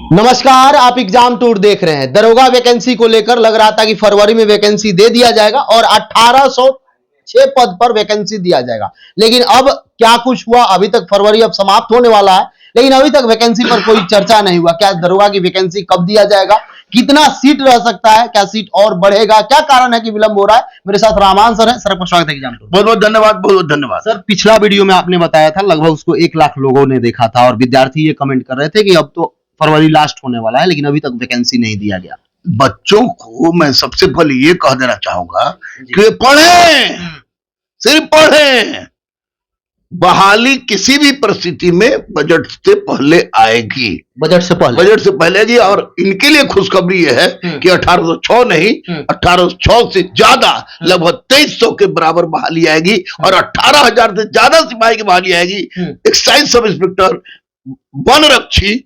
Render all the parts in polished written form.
नमस्कार, आप exam tour देख रहे हैं। दरोगा वैकेंसी को लेकर लग रहा था कि फरवरी में वैकेंसी दे दिया जाएगा और 1806 पद पर वैकेंसी दिया जाएगा, लेकिन अब क्या कुछ हुआ? अभी तक फरवरी अब समाप्त होने वाला है, लेकिन अभी तक वैकेंसी पर कोई चर्चा नहीं हुआ। क्या दरोगा की वैकेंसी कब दिया जाएगा? कितना सीट रह सकता है? क्या सीट और बढ़ेगा? क्या कारण है कि विलंब हो रहा है? मेरे साथ रामान सर है। सर आपका स्वागत है एग्जाम टूर। बहुत बहुत धन्यवाद, बहुत बहुत धन्यवाद। सर, पिछला वीडियो में आपने बताया था लगभग उसको 1 लाख लोगों ने देखा था और विद्यार्थी ये कमेंट कर रहे थे कि अब तो फरवरी लास्ट होने वाला है, लेकिन अभी तक वैकेंसी नहीं दिया गया। बच्चों को मैं सबसे पहले ये कह देना चाहूंगा कि वे पढ़ें, सिर्फ पढ़ें। बहाली किसी भी परिस्थिति में बजट से पहले आएगी, बजट से पहले आएगी। और इनके लिए खुशखबरी यह है कि 1806 नहीं, 1806 से ज्यादा लगभग 2300 के बराबर बहाली आएगी और 18,000 से ज्यादा सिपाही की बहाली आएगी। एक्साइज सब इंस्पेक्टर, वन रक्षी,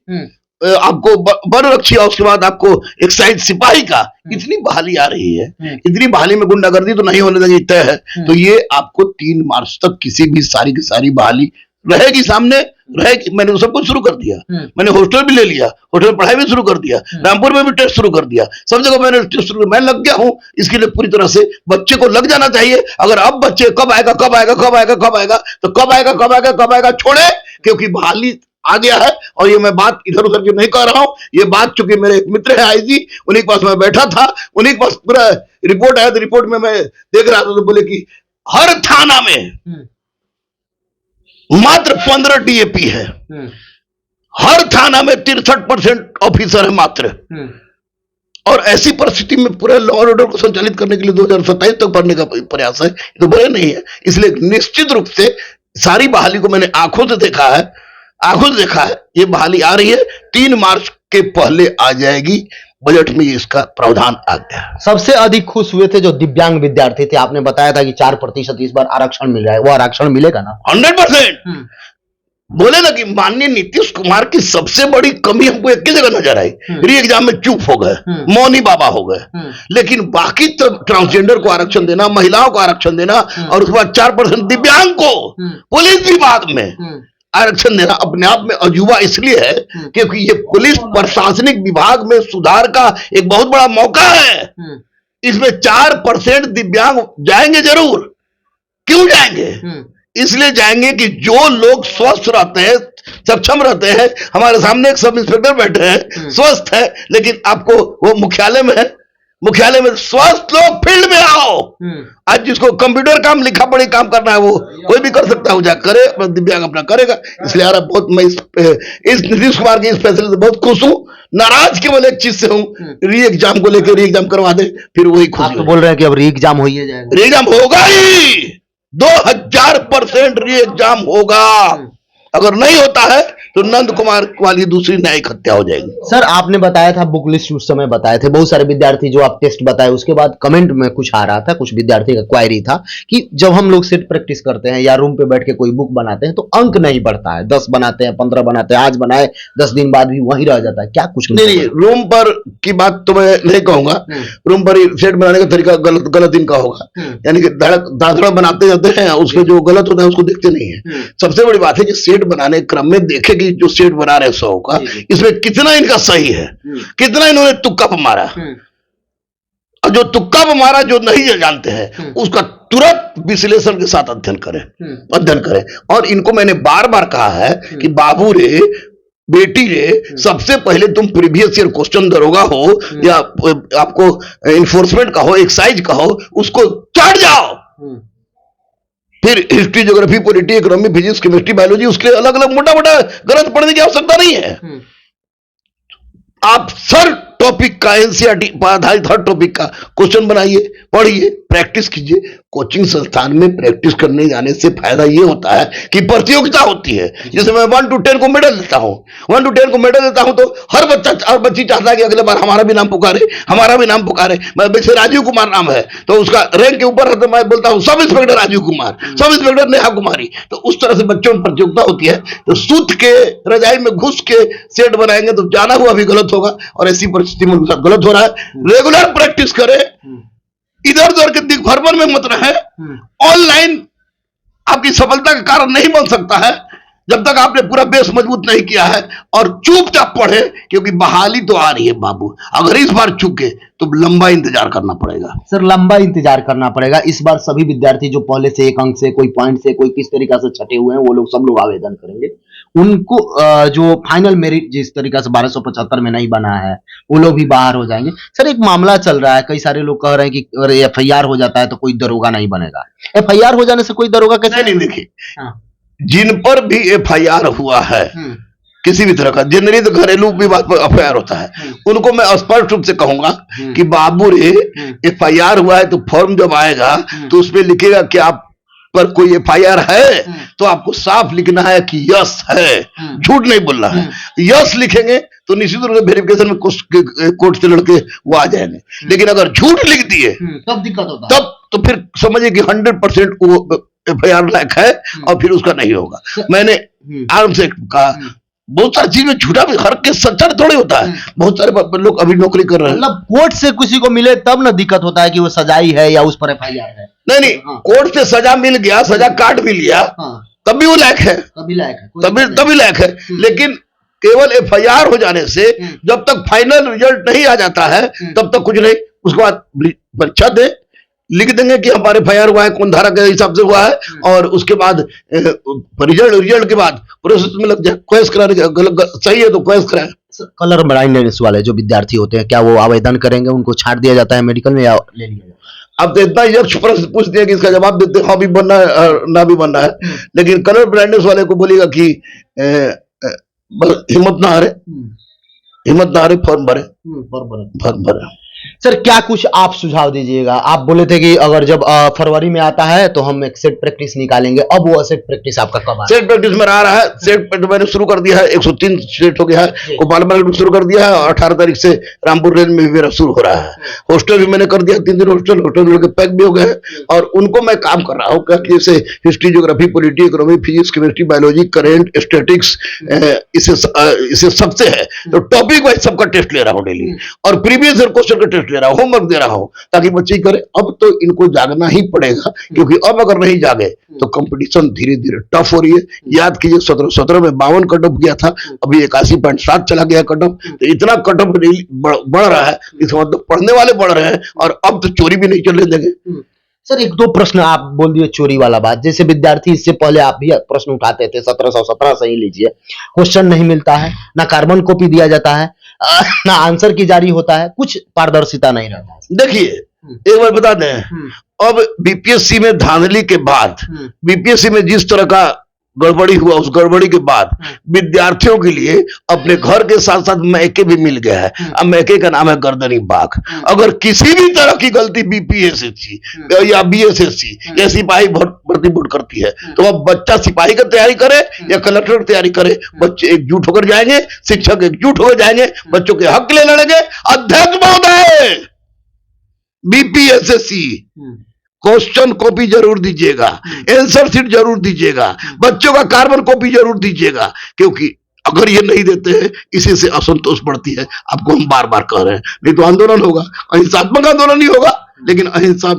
आपको वन रक्षी और उसके बाद आपको एक्साइज सिपाही का इतनी बहाली आ रही है। इतनी बहाली में गुंडागर्दी तो नहीं होने देगी, तय है। तो ये आपको 3 मार्च तक किसी भी सारी की सारी बहाली रहेगी, सामने रहेगी। मैंने सब कुछ शुरू कर दिया, मैंने हॉस्टल भी ले लिया, हॉस्टल में पढ़ाई भी शुरू कर दिया, रामपुर में भी टेस्ट शुरू कर दिया, सब जगह मैंने टेस्ट शुरू, मैं लग गया हूं इसके लिए पूरी तरह से। बच्चे को लग जाना चाहिए। अगर अब बच्चे कब आएगा कब आएगा कब आएगा कब आएगा तो कब आएगा कब आएगा कब आएगा छोड़े, क्योंकि बहाली आ गया है। और ये मैं बात इधर उधर की नहीं कह रहा हूं, ये बात चूंकि मेरे एक मित्र है आईजी, उन्हीं के पास मैं बैठा था, उन्हीं के पास पूरा रिपोर्ट आया, तो रिपोर्ट में मैं देख रहा था तो बोले कि हर थाना में मात्र 15 डीएपी है, हर थाना में 63% ऑफिसर है मात्र। और ऐसी परिस्थिति में पूरे लॉ एंड ऑर्डर को संचालित करने के लिए 2027 तक बढ़ने का प्रयास है, तो बड़े नहीं है। इसलिए निश्चित रूप से सारी बहाली को मैंने आंखों से देखा है, ये बहाली आ रही है। 3 मार्च के पहले आ जाएगी। बजट में इसका प्रावधान आ गया। सबसे अधिक खुश हुए थे जो दिव्यांग विद्यार्थी थे। आपने बताया था कि 4% इस बार आरक्षण मिल रहा है, वो आरक्षण मिलेगा ना? 100%। बोले ना कि माननीय नीतीश कुमार की सबसे बड़ी कमी हमको एक ही जगह नजर आई, री एग्जाम में चुप हो गए, मौनी बाबा हो गए। लेकिन बाकी तो ट्रांसजेंडर को आरक्षण देना, महिलाओं को आरक्षण देना और उसके बाद 4% दिव्यांग को पुलिस विभाग में आरक्षण देना अपने आप में अजूबा इसलिए है क्योंकि ये पुलिस प्रशासनिक विभाग में सुधार का एक बहुत बड़ा मौका है। इसमें 4% दिव्यांग जाएंगे जरूर। क्यों जाएंगे? इसलिए जाएंगे कि जो लोग स्वस्थ रहते हैं, सक्षम रहते हैं, हमारे सामने एक सब इंस्पेक्टर बैठे हैं, स्वस्थ है, लेकिन आपको वो मुख्यालय में है, मुख्यालय में स्वस्थ लोग फील्ड में आओ। आज जिसको कंप्यूटर काम, लिखा पढ़ी काम करना है वो कोई भी कर सकता है, वो जा करे, अपना दिव्यांग अपना करेगा। इसलिए यार बहुत मैं इस नीतीश कुमार के इस फैसले से बहुत खुश हूं। नाराज केवल एक चीज से हूं, री एग्जाम को लेकर, री एग्जाम करवा दे, फिर वही खुश। आप तो बोल रहे हैं कि अब री एग्जाम हो ही जाएगा। री एग्जाम होगा ही, 2000% री एग्जाम होगा। अगर नहीं होता है तो नंद कुमार वाली दूसरी न्यायिक हत्या हो जाएगी। सर, आपने बताया था बुक लिस्ट उस समय बताए थे, बहुत सारे विद्यार्थी जो आप टेस्ट बताए उसके बाद कमेंट में कुछ आ रहा था, कुछ विद्यार्थी का क्वायरी था कि जब हम लोग सेट प्रैक्टिस करते हैं या रूम पे बैठ के कोई बुक बनाते हैं तो अंक नहीं बढ़ता है। 10 बनाते हैं, 15 बनाते हैं, आज बनाए 10 दिन बाद भी वही रह जाता है। क्या कुछ नहीं, रूम पर की बात तो मैं नहीं कहूंगा। रूम पर सेट बनाने का तरीका गलत इनका होगा, यानी कि दाढ़ बनाते जाते हैं, उसमें जो गलत होता है उसको देखते नहीं है। सबसे बड़ी बात है कि सेट बनाने क्रम में देखे कि जो सेट बना रहे 100 का, इसमें कितना इनका सही है, कितना इन्होंने तुक्का पर मारा। और जो तुक्का पर मारा, जो नहीं जानते हैं, उसका तुरंत विश्लेषण के साथ अध्ययन करें। और इनको मैंने बार बार कहा है कि बाबू रे, बेटी रे, सबसे पहले तुम प्रीवियस ईयर क्वेश्चन दरोगा हो या आपको इन्फोर्समेंट का हो, एक्साइज का हो, उसको चढ़ जाओ। फिर history, geography, polity, economy, physics, chemistry, biology, उसके अलग अलग मोटा मोटा गलत पढ़ने की आवश्यकता नहीं है। आप सर टॉपिक का, एनसीईआरटी पर आधारित हर टॉपिक का क्वेश्चन बनाइए, पढ़िए, प्रैक्टिस कीजिए। कोचिंग संस्थान में प्रैक्टिस करने जाने से फायदा ये होता है कि प्रतियोगिता होती है। जैसे मैं 1 to 10 को मेडल देता हूं, 1 to 10 को मेडल देता हूं तो हर बच्चा और बच्ची चाहता है कि अगले बार हमारा भी नाम पुकारे, हमारा भी नाम पुकारे। मैं वैसे राजीव कुमार नाम है तो उसका रैंक के ऊपर है तो मैं बोलता हूं sub inspector Rajiv Kumar, sub inspector Neha Kumari. तो उस तरह से बच्चों में प्रतियोगिता होती है। तो सूत के रजाई में घुस के सेट बनाएंगे तो जाना हुआ भी गलत होगा, और ऐसी परिस्थिति में उनके साथ गलत हो रहा है। रेगुलर प्रैक्टिस करें, इधर उधर के दिग्भ्रमण में मत रहे। ऑनलाइन आपकी सफलता का कारण नहीं बन सकता है। जब तक आपने पूरा बेस मजबूत नहीं किया है और चुपचाप पढ़े, क्योंकि बहाली तो आ रही है बाबू। अगर इस बार चूके तो लंबा इंतजार करना पड़ेगा। सर लंबा इंतजार करना पड़ेगा। इस बार सभी विद्यार्थी जो पहले से 1 अंक से, कोई पॉइंट से, कोई किस तरीका से छटे हुए हैं, वो लोग सब लोग आवेदन करेंगे। उनको जो फाइनल मेरिट जिस तरीका से 1275 में नहीं बना है, वो लोग भी बाहर हो जाएंगे। सर एक मामला चल रहा है, कई सारे लोग कह रहे हैं कि अगर FIR हो जाता है तो कोई दरोगा नहीं बनेगा। FIR हो जाने से कोई दरोगा कैसे नहीं देखिए, हाँ। जिन पर भी FIR हुआ है किसी भी तरह का, जनरली तो घरेलू विवाद पर FIR होता है, उनको मैं स्पष्ट रूप से कहूंगा कि बाबू रे FIR हुआ है तो फॉर्म जब आएगा तो उसमें लिखेगा कि आप पर कोई FIR है, तो आपको साफ लिखना है कि यस है, झूठ नहीं बोलना है। यस लिखेंगे तो निश्चित रूप से वेरिफिकेशन में कोर्ट से लड़के वो आ जाएंगे। लेकिन अगर झूठ लिख दिए तब दिक्कत होता है, तब तो फिर समझिए कि 100% वो FIR लायक है और फिर उसका नहीं होगा। मैंने आराम से कहा, बहुत सारी चीज में झूठा भी, हर केस सच्चा थोड़ी होता है। बहुत सारे लोग अभी नौकरी कर रहे हैं, मतलब कोर्ट से किसी को मिले तब ना दिक्कत होता है कि वो सजाई है या उस पर FIR है। नहीं कोर्ट से सजा मिल गया, सजा काट भी लिया, तब भी वो लायक है, तभी लायक है, तभी लायक है। लेकिन केवल FIR हो जाने से जब तक फाइनल रिजल्ट नहीं आ जाता है तब तक कुछ नहीं। उसके बाद परीक्षा दे, लिख देंगे कि हमारे FIR हुआ है, कौन धारा के हिसाब से हुआ है, और उसके बाद रिजल्ट के बाद प्रोसेस में लग जाए, क्वेश कराने का, गलत सही है तो क्वेश कराए। कलर ब्लाइंडनेस वाले जो विद्यार्थी होते हैं, क्या वो आवेदन करेंगे, उनको छाट दिया जाता है मेडिकल में या ले लिया जाता है? अब तो इतना यक्ष प्रश्न पूछ दिया कि इसका जवाब देते हाँ भी बनना है ना भी बनना है। लेकिन कलर ब्लाइंडनेस वाले को बोलेगा कि हिम्मत ना हारे, फॉर्म भरे। सर क्या कुछ आप सुझाव दीजिएगा? आप बोले थे कि अगर जब फरवरी में आता है तो हम एक सेट प्रैक्टिस निकालेंगे, अब वो सेट प्रैक्टिस आपका कब आ सेट प्रैक्टिस में आ रहा है? सेट मैंने शुरू कर दिया है, 103 सेट हो गया है, गोपाल में शुरू कर दिया है, और 18 तारीख से रामपुर रेंज में भी मेरा शुरू हो रहा है। हॉस्टल भी मैंने कर दिया, 3 दिन हॉस्टल के पैक भी हो गए, और उनको मैं काम कर रहा हूँ जैसे history, geography, polity, economy, physics, chemistry, biology, current, statics, इसे सबसे है तो टॉपिक वाइज सबका टेस्ट ले रहा हूँ डेली, और प्रीवियस ईयर क्वेश्चन का टेस्ट ले रहा हूँ, होमवर्क दे रहा हूं ताकि बच्चे करें। अब तो इनको जागना ही पड़ेगा, क्योंकि अब अगर नहीं जागे तो कंपटीशन धीरे धीरे टफ हो रही है। याद कीजिए 17 में 52 कट ऑफ गया था, अभी 81.7 चला गया कट ऑफ। तो इतना कट ऑफ बढ़ रहा है, इसका मतलब पढ़ने वाले बढ़ रहे हैं, और अब तो चोरी भी नहीं चलने देंगे। सर 1-2 प्रश्न आप बोल दिए चोरी वाला बात, जैसे विद्यार्थी इससे पहले आप भी प्रश्न उठाते थे, 1717 सही लीजिए, क्वेश्चन नहीं मिलता है, ना कार्बन कॉपी दिया जाता है, ना आंसर की जारी होता है, कुछ पारदर्शिता नहीं रहता है। देखिए एक बार बता दें, अब बीपीएससी में धांधली के बाद, बीपीएससी में जिस तरह का गड़बड़ी हुआ, उस गड़बड़ी के बाद विद्यार्थियों के लिए अपने घर के साथ साथ मैके भी मिल गया है। अब मैके का नाम है गर्दनी बाग। अगर किसी भी तरह की गलती बीपीएससी या बीएसएससी या सिपाही भर्ती बोर्ड करती है, तो अब बच्चा सिपाही का तैयारी करे या कलेक्टर की तैयारी करे, बच्चे एकजुट होकर जाएंगे, शिक्षक एकजुट होकर जाएंगे, बच्चों के हक के लिए लड़ेंगे। अध्यक्ष महोदय, बीपीएसएससी क्वेश्चन कॉपी जरूर दीजिएगा, आंसर शीट जरूर दीजिएगा, बच्चों का कार्बन कॉपी जरूर दीजिएगा, क्योंकि अगर ये नहीं देते हैं इसी से असंतोष बढ़ती है। आपको हम बार बार कह रहे हैं, नहीं तो आंदोलन होगा, अहिंसात्मक आंदोलन नहीं होगा, लेकिन अहिंसा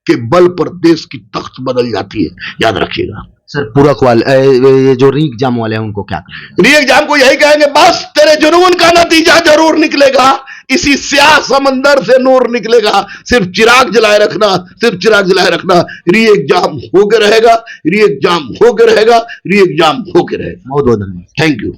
के बल पर देश की तख्त बदल जाती है, याद रखिएगा। सर पूरक वाले जो री एग्जाम वाले हैं उनको क्या करेंगे? री एग्जाम को यही कहेंगे, बस तेरे जुनून का नतीजा जरूर निकलेगा, इसी स्याह समंदर से नूर निकलेगा, सिर्फ चिराग जलाए रखना, सिर्फ चिराग जलाए रखना। री एग्जाम होके रहेगा, री एग्जाम होके रहेगा, री एग्जाम होके रहेगा। बहुत बहुत धन्यवाद, थैंक यू।